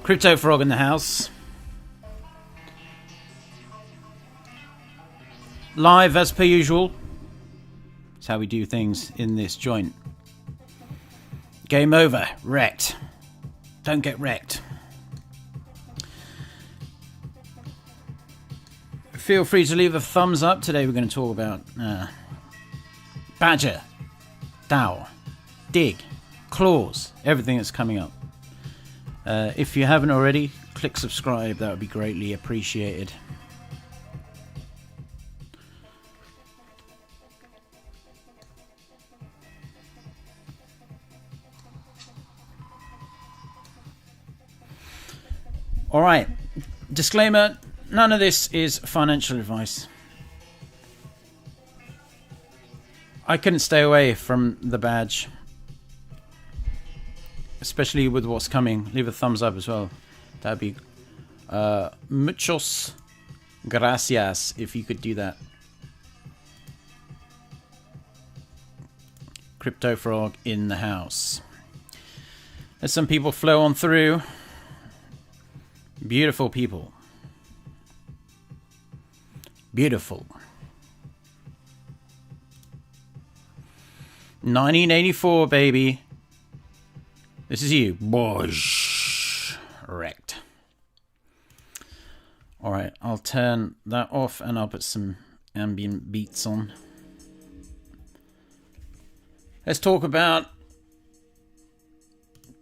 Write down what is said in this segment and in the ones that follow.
Crypto Frog in the house. Live as per usual. That's how we do things in this joint. Game over. Wrecked. Don't get wrecked. Feel free to leave a thumbs up. Today we're going to talk about Badger DAO, Digg, Claws, everything that's coming up. If you haven't already, click subscribe. That would be greatly appreciated. All right. Disclaimer, none of this is financial advice. I couldn't stay away from the badge. Especially with what's coming. Leave a thumbs up as well. That'd be muchos gracias if you could do that. Crypto Frog in the house. There's some people flow on through. Beautiful people. Beautiful. 1984, baby. This is you. Bosh. Wrecked. Alright, I'll turn that off and I'll put some ambient beats on. Let's talk about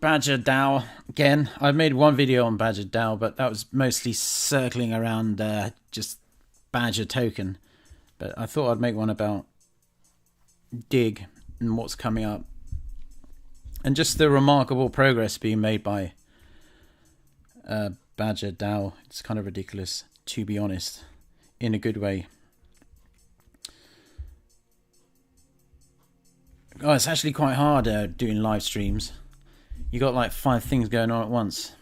Badger DAO again. I've made one video on Badger DAO, but that was mostly circling around just Badger token. But I thought I'd make one about Digg and what's coming up. And just the remarkable progress being made by Badger DAO. It's kind of ridiculous, to be honest, in a good way. Oh, it's actually quite hard doing live streams. You got like 5 things going on at once.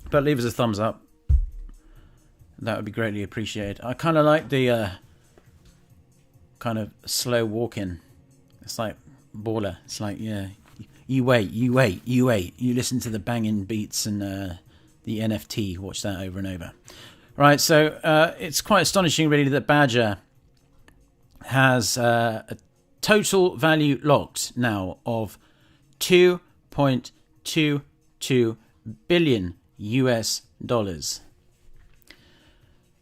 But leave us a thumbs up. That would be greatly appreciated. I kind of like the kind of slow walking. It's like baller. It's like, yeah, you wait. You listen to the banging beats and the NFT. Watch that over and over. Right, so it's quite astonishing, really, that Badger has a total value locked now of 2.22 billion US dollars.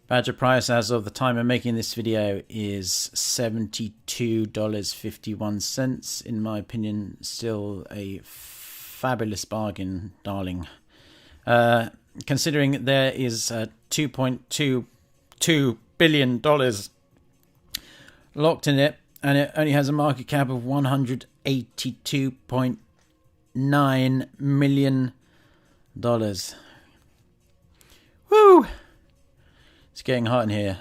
Badger price as of the time of making this video is $72.51. In my opinion, still a fabulous bargain, darling. Considering there is $2.22 billion locked in it, and it only has a market cap of $182.9 million. Woo! It's getting hot in here.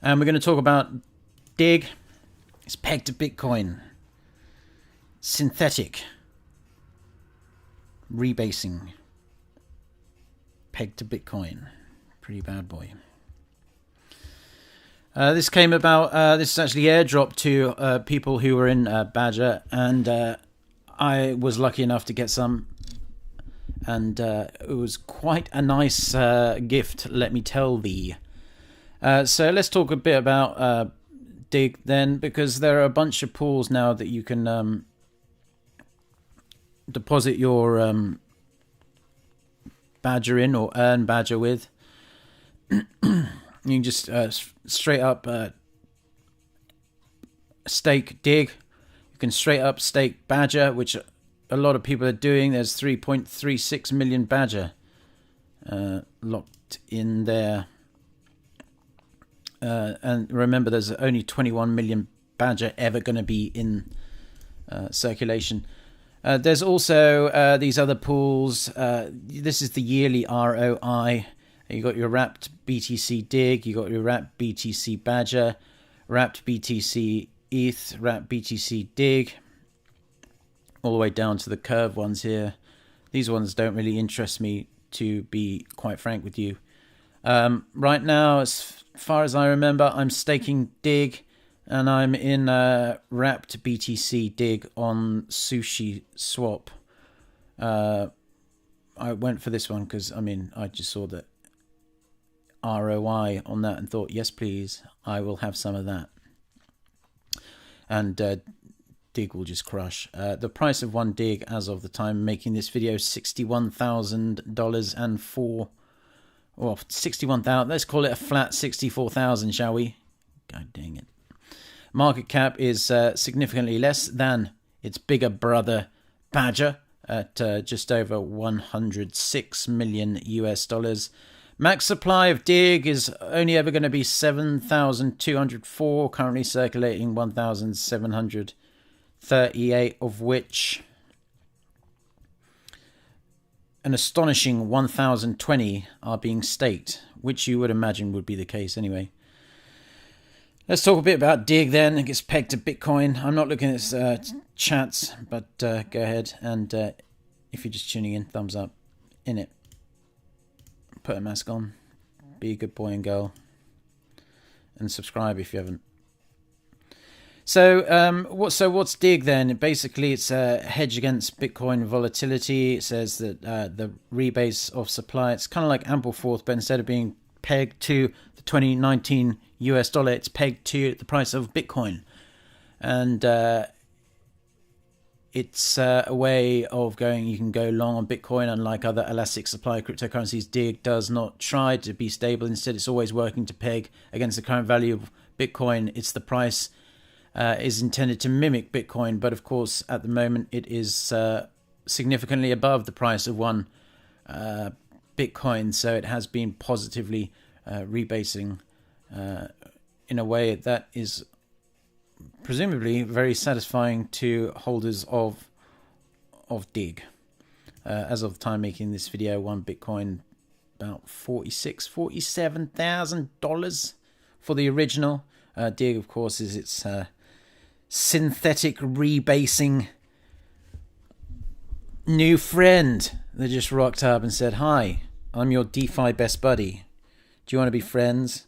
And we're going to talk about Digg. It's pegged to Bitcoin. Synthetic. Rebasing. Pegged to Bitcoin. Pretty bad boy. This came about, this is actually airdropped to people who were in Badger, and I was lucky enough to get some. And it was quite a nice gift, let me tell thee. So let's talk a bit about Digg then, because there are a bunch of pools now that you can deposit your Badger in, or earn Badger with. You can just straight up stake Digg. You can straight up stake Badger, which a lot of people are doing. There's 3.36 million Badger locked in there. And remember, there's only 21 million Badger ever going to be in circulation. There's also these other pools. This is the yearly ROI. You got your wrapped BTC Digg, you got your wrapped BTC Badger, wrapped BTC ETH, wrapped BTC Digg, all the way down to the curve ones here. These ones don't really interest me, to be quite frank with you. Right now, as far as I remember, I'm staking Digg, and I'm in wrapped BTC Digg on Sushi Swap. I went for this one because, I mean, I just saw that ROI on that and thought, yes please, I will have some of that. And Digg will just crush. The price of one Digg as of the time making this video, $61,000 and four, or 61,000. Let's call it a flat 64,000, shall we? God dang it. Market cap is significantly less than its bigger brother Badger at just over 106 million US dollars. Max supply of Digg is only ever going to be 7,204, currently circulating 1,738, of which an astonishing 1,020 are being staked, which you would imagine would be the case anyway. Let's talk a bit about Digg then. It gets pegged to Bitcoin. I'm not looking at chats, but go ahead, and if you're just tuning in, thumbs up in it. Put a mask on, be a good boy and girl, and subscribe if you haven't. So what's Digg then? Basically, it's a hedge against Bitcoin volatility. It says that the rebase of supply, it's kind of like Ampleforth, but instead of being pegged to the 2019 US dollar, it's pegged to the price of Bitcoin. And it's a way of going, you can go long on Bitcoin, unlike other elastic supply cryptocurrencies. Digg does not try to be stable. Instead, it's always working to peg against the current value of Bitcoin. It's the price is intended to mimic Bitcoin, but of course, at the moment, it is significantly above the price of one Bitcoin. So it has been positively rebasing in a way that is presumably very satisfying to holders of Digg. As of the time making this video, one Bitcoin about $47,000 for the original. Digg, of course, is its synthetic rebasing new friend that just rocked up and said, "Hi, I'm your DeFi best buddy. Do you want to be friends?"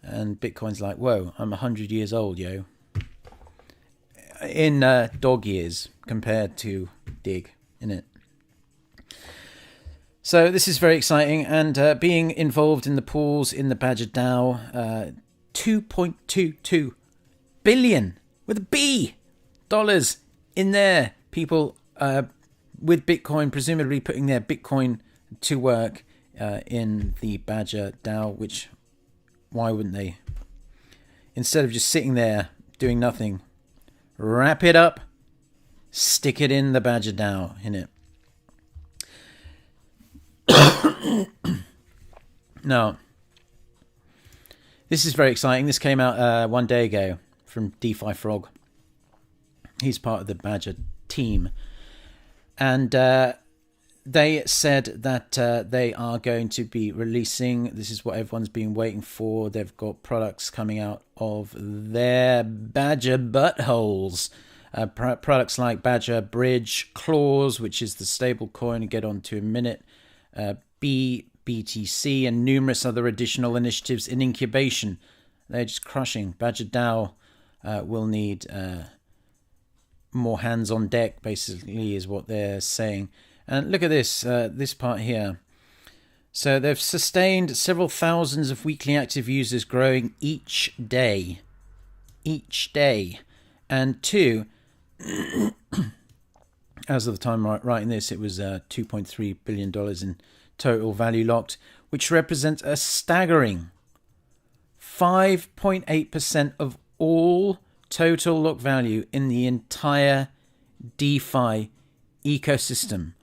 And Bitcoin's like, "Whoa, I'm 100 years old, yo." In dog years compared to Digg, innit? So this is very exciting, and being involved in the pools in the Badger DAO, 2.22 billion with a B dollars in there. People with Bitcoin, presumably putting their Bitcoin to work in the Badger DAO, which, why wouldn't they? Instead of just sitting there doing nothing, wrap it up, stick it in the Badger DAO, innit? Now, this is very exciting. This came out 1 day ago from DeFi Frog. He's part of the Badger team. And they said that they are going to be releasing, this is what everyone's been waiting for, they've got products coming out of their Badger buttholes. Products like Badger Bridge, Clause, which is the stable coin to get onto in a minute, BTC, and numerous other additional initiatives in incubation. They're just crushing. Badger DAO will need more hands on deck, basically, is what they're saying. And look at this, this part here. So they've sustained several thousands of weekly active users growing each day. Each day. And two, as of the time writing this, it was $2.3 billion in total value locked, which represents a staggering 5.8% of all total lock value in the entire DeFi ecosystem,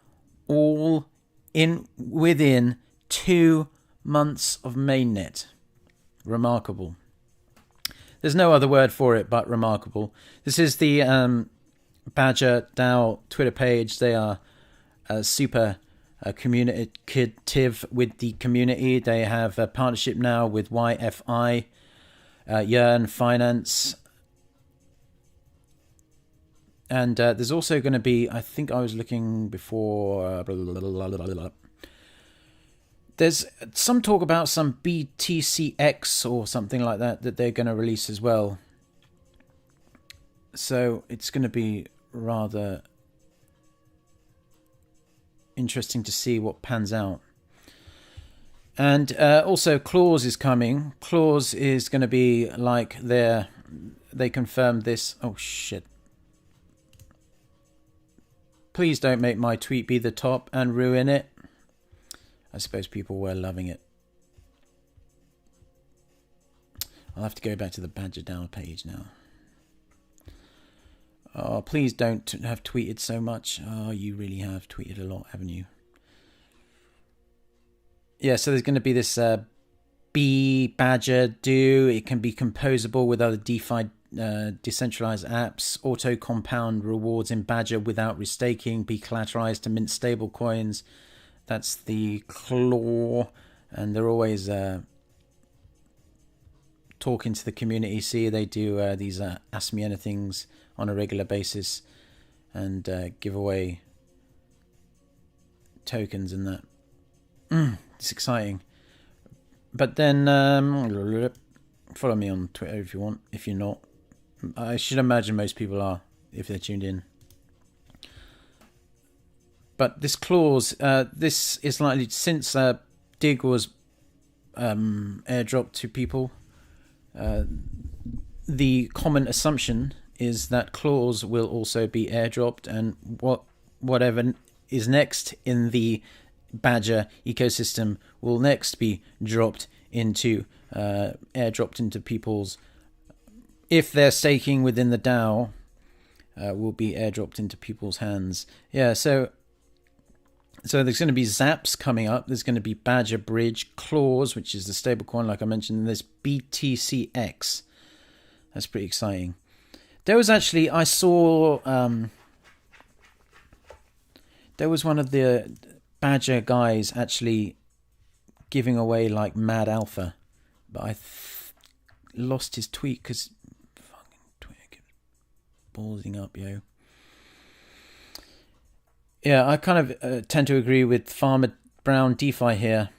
all within 2 months of mainnet. Remarkable. There's no other word for it but remarkable. This is the Badger DAO Twitter page. They are super communicative with the community. They have a partnership now with YFI, Yearn Finance. And there's also going to be, I think I was looking before, there's some talk about some BTCX or something like that they're going to release as well. So it's going to be rather interesting to see what pans out. And also Clause is coming. Clause is going to be like they confirmed this. Oh shit. Please don't make my tweet be the top and ruin it. I suppose people were loving it. I'll have to go back to the Badger DAO page now. Oh, please don't have tweeted so much. Oh, you really have tweeted a lot, haven't you? Yeah, so there's going to be this Badger DAO. It can be composable with other DeFi decentralized apps. Auto compound rewards in Badger without restaking. Be collateralized to mint stable coins. That's the claw. And they're always talking to the community. See, they do these Ask Me Anythings on a regular basis and give away tokens and that. It's exciting. But then follow me on Twitter if you want. If you're not, I should imagine most people are if they're tuned in. But this clause, this is likely, since Digg was airdropped to people, the common assumption is that clause will also be airdropped, and whatever is next in the Badger ecosystem will next be dropped into airdropped into people's, if they're staking within the DAO, will be airdropped into people's hands. Yeah, so there's going to be Zaps coming up. There's going to be Badger Bridge, Clause, which is the stablecoin, like I mentioned, and there's BTCX. That's pretty exciting. There was actually, I saw, there was one of the Badger guys actually giving away like mad alpha, but I lost his tweet because fucking Twitter keeps ballsing up, yo. Yeah, I kind of tend to agree with Farmer Brown DeFi here,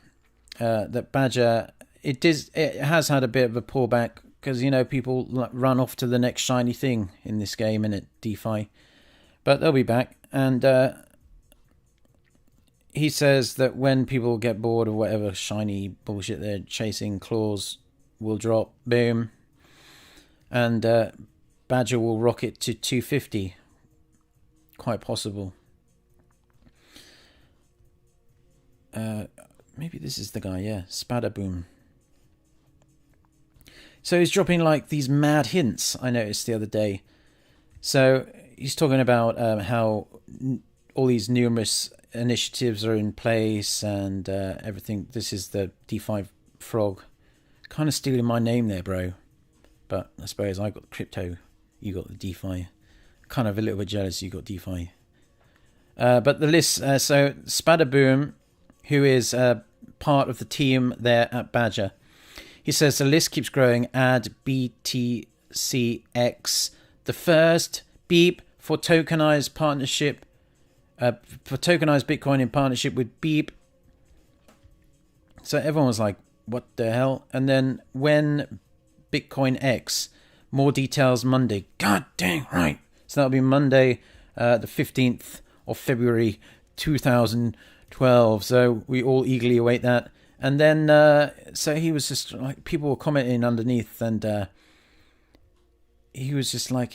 that Badger, it has had a bit of a pullback because, you know, people run off to the next shiny thing in this game and at DeFi, but they'll be back. And he says that when people get bored of whatever shiny bullshit they're chasing, claws will drop, boom, and Badger will rocket to 250. Quite possible. Maybe this is the guy, yeah, Spadaboom. So he's dropping like these mad hints, I noticed the other day. So he's talking about how all these numerous initiatives are in place and everything. This is the DeFi frog. Kind of stealing my name there, bro. But I suppose I got the crypto, you got the DeFi. Kind of a little bit jealous you got DeFi. But the list, so Spadaboom, who is part of the team there at Badger, he says the list keeps growing. Add BTCX, the first beep for tokenized partnership, for tokenized Bitcoin in partnership with Beep. So everyone was like, what the hell? And then when Bitcoin X, more details Monday. God dang right. So that'll be Monday, the 15th of February 2012. So we all eagerly await that. And then, so he was just like, people were commenting underneath, and he was just like,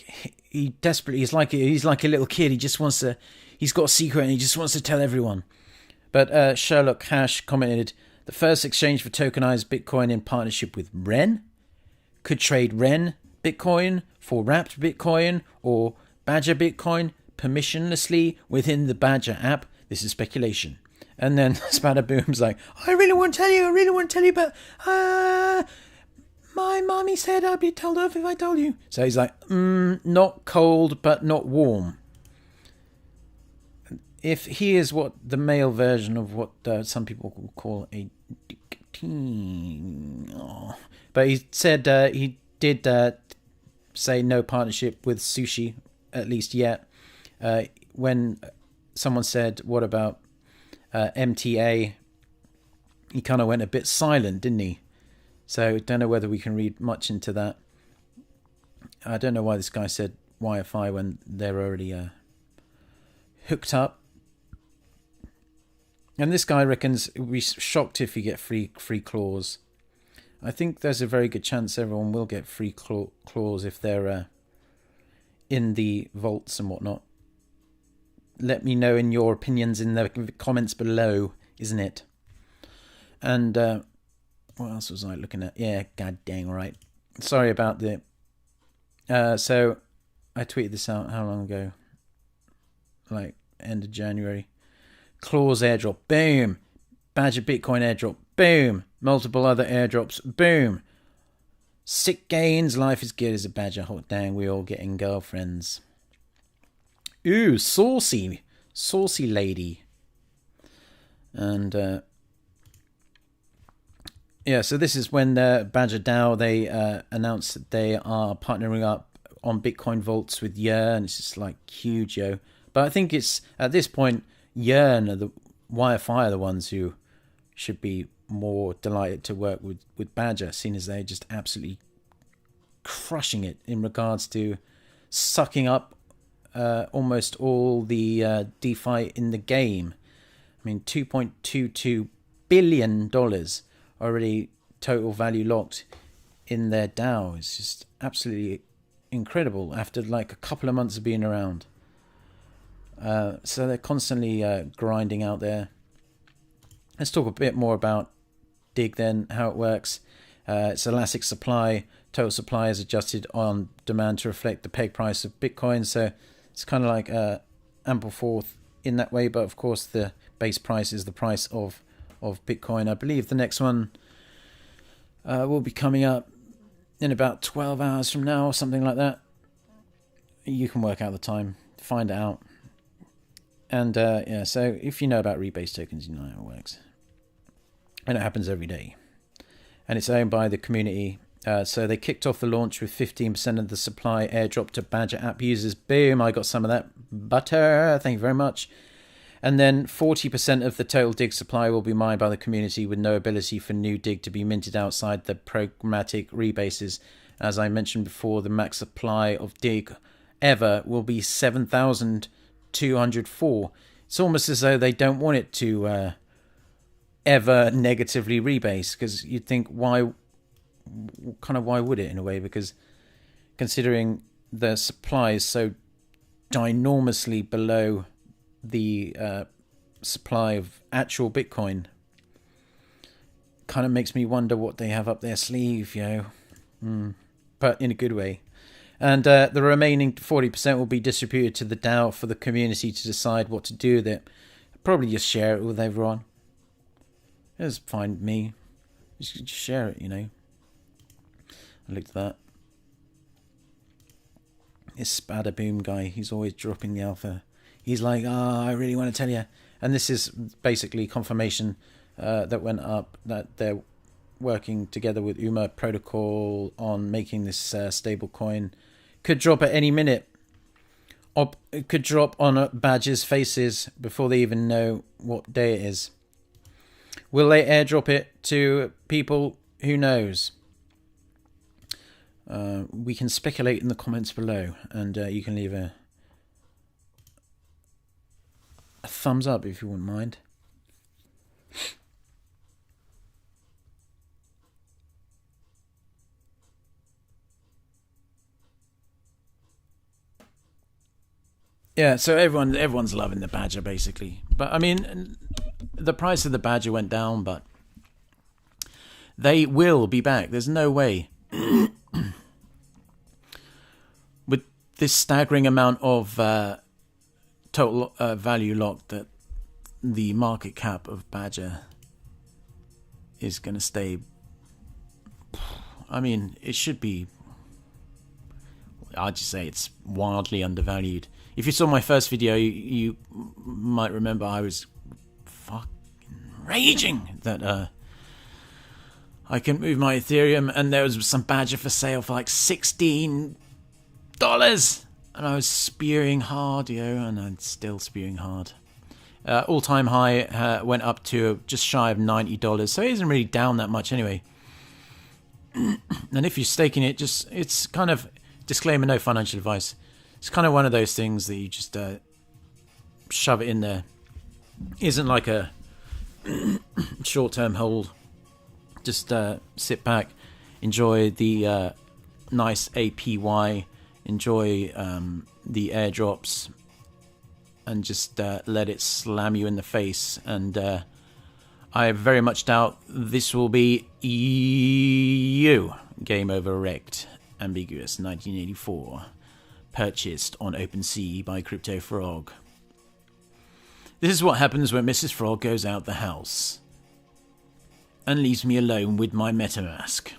he desperately, he's like a little kid. He just wants to, he's got a secret and he just wants to tell everyone. But Sherlock Hash commented, the first exchange for tokenized Bitcoin in partnership with Ren. Could trade Ren Bitcoin for wrapped Bitcoin or Badger Bitcoin permissionlessly within the Badger app. This is speculation. And then Spadaboom's like, I really want to tell you, but my mommy said I'd be told off if I told you. So he's like, not cold, but not warm. If he is what the male version of what some people will call a dictine. Oh. But he said he did say no partnership with Sushi, at least yet. When someone said, what about MTA, he kind of went a bit silent, didn't he? So don't know whether we can read much into that. I don't know why this guy said YFI when they're already hooked up. And this guy reckons we'll be shocked if you get free claws. I think there's a very good chance everyone will get free claws if they're in the vaults and whatnot. Let me know in your opinions in the comments below, isn't it? And what else was I looking at? Yeah, god dang right. Sorry about the... so I tweeted this out how long ago? Like end of January. Claws airdrop, boom. Badger Bitcoin airdrop, boom. Multiple other airdrops, boom. Sick gains, life is good as a Badger. Hot dang, we all getting girlfriends. Ooh, saucy lady. And yeah, so this is when Badger DAO, they announced that they are partnering up on Bitcoin vaults with Yearn. It's just like huge, yo. But I think it's at this point, Yearn are the YFI are the ones who should be more delighted to work with Badger, seeing as they're just absolutely crushing it in regards to sucking up almost all the DeFi in the game. I mean, $2.22 billion already total value locked in their DAO. It's just absolutely incredible after like a couple of months of being around. So they're constantly grinding out there. Let's talk a bit more about Digg then, how it works. It's elastic supply. Total supply is adjusted on demand to reflect the peg price of Bitcoin. So it's kind of like ample forth in that way. But of course, the base price is the price of Bitcoin. I believe the next one will be coming up in about 12 hours from now or something like that. You can work out the time, find it out. And yeah, so if you know about rebase tokens, you know how it works. And it happens every day. And it's owned by the community. So they kicked off the launch with 15% of the supply airdrop to Badger app users. Boom, I got some of that butter. Thank you very much. And then 40% of the total Digg supply will be mined by the community with no ability for new Digg to be minted outside the programmatic rebases. As I mentioned before, the max supply of Digg ever will be 7,204. It's almost as though they don't want it to ever negatively rebase, because you'd think why would it in a way? Because considering the supply is so ginormously below the supply of actual Bitcoin, kind of makes me wonder what they have up their sleeve, but in a good way. And the remaining 40% will be distributed to the DAO for the community to decide what to do with it. Probably just share it with everyone. It's fine with me. Just share it, I looked at that. This Spadaboom guy, he's always dropping the alpha. He's like, I really want to tell you. And this is basically confirmation that went up that they're working together with UMA Protocol on making this stablecoin. Could drop at any minute. It could drop on Badger's faces before they even know what day it is. Will they airdrop it to people? Who knows? We can speculate in the comments below, and you can leave a thumbs up if you wouldn't mind. Yeah, so everyone's loving the Badger basically, but I mean, the price of the Badger went down, but they will be back. There's no way. With this staggering amount of total value locked, that the market cap of Badger is going to stay. I mean, it should be. I'd just say it's wildly undervalued. If you saw my first video, you might remember I was fucking raging that I couldn't move my Ethereum, and there was some Badger for sale for like $16, and I was spewing hard, and I'm still spewing hard. All-time high went up to just shy of $90, so it isn't really down that much anyway. And if you're staking it, it's kind of, disclaimer, no financial advice. It's kind of one of those things that you just shove it in there. Isn't like a short-term hold. Just sit back, enjoy the nice APY, enjoy the airdrops, and just let it slam you in the face. And I very much doubt this will be you. Game over wrecked. Ambiguous 1984. Purchased on OpenSea by Crypto Frog. This is what happens when Mrs. Frog goes out the house and leaves me alone with my MetaMask.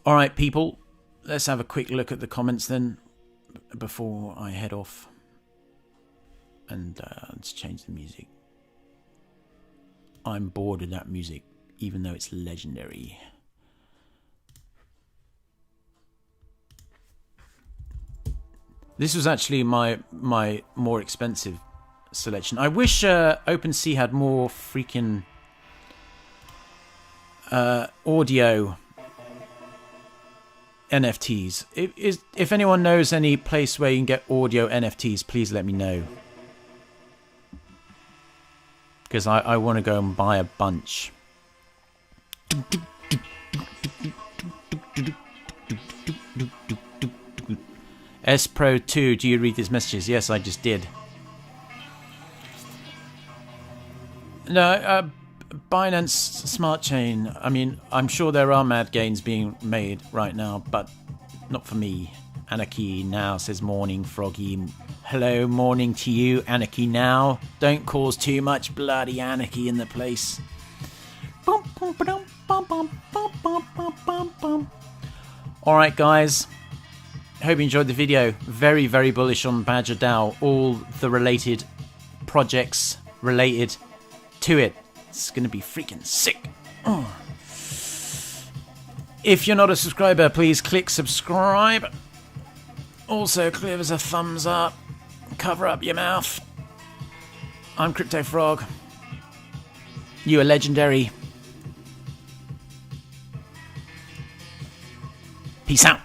Alright people, let's have a quick look at the comments then before I head off. And let's change the music. I'm bored of that music, even though it's legendary. This was actually my more expensive selection. I wish OpenSea had more freaking audio NFTs. If anyone knows any place where you can get audio NFTs, please let me know. Because I want to go and buy a bunch. S Pro 2, do you read these messages? Yes, I just did. No, Binance Smart Chain, I mean, I'm sure there are mad gains being made right now, but not for me. Anarchy Now says morning, Froggy. Hello, morning to you, Anarchy Now. Don't cause too much bloody anarchy in the place. Alright, guys. Hope you enjoyed the video. Very, very bullish on Badger DAO. All the related projects related to it. It's going to be freaking sick. Oh. If you're not a subscriber, please click subscribe. Also, give us a thumbs up. Cover up your mouth. I'm Crypto Frog. You are legendary. Peace out.